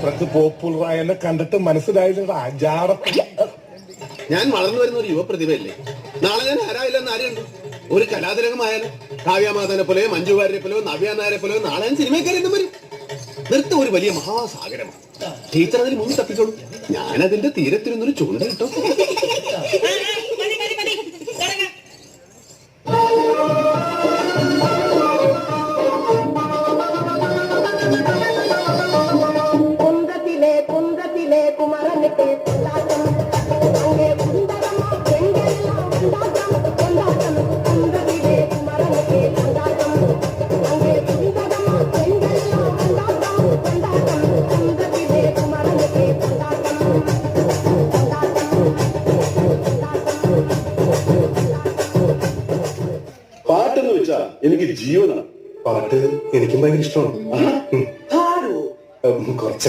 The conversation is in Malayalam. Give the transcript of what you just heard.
അത്രക്ക് പോപ്പുലറായെന്നെ കണ്ടിട്ട് മനസ്സിലായില്ലടാ ജാടപ്പള്ളി. ഞാൻ വളർന്നു വരുന്ന ഒരു യുവപ്രതിഭയല്ലേ. നാളെ ഞാൻ ആരായില്ലെന്ന് ആരുണ്ട്. ഒരു കലാതിലകമായാലും കാവ്യമാധവനെ പോലെയോ മഞ്ജുവാരിനെ പോലെയോ നവ്യ നായരെ പോലെയോ നാളെ ഞാൻ സിനിമക്കാരെന്നും വരും. നൃത്തം ഒരു വലിയ മഹാസാഗരമാണ്. ടീച്ചർ അതിൽ മുന്നിൽ തപ്പിക്കോളൂ. ഞാനതിന്റെ തീരത്തിരുന്നൊരു ചൂണ്ട കിട്ടോ. പാട്ടെന്ന് വെച്ചാ എനിക്ക് ജീവനാണ്. പാട്ട് എനിക്കും ഭയങ്കര ഇഷ്ടമാണ്. കുറച്ച്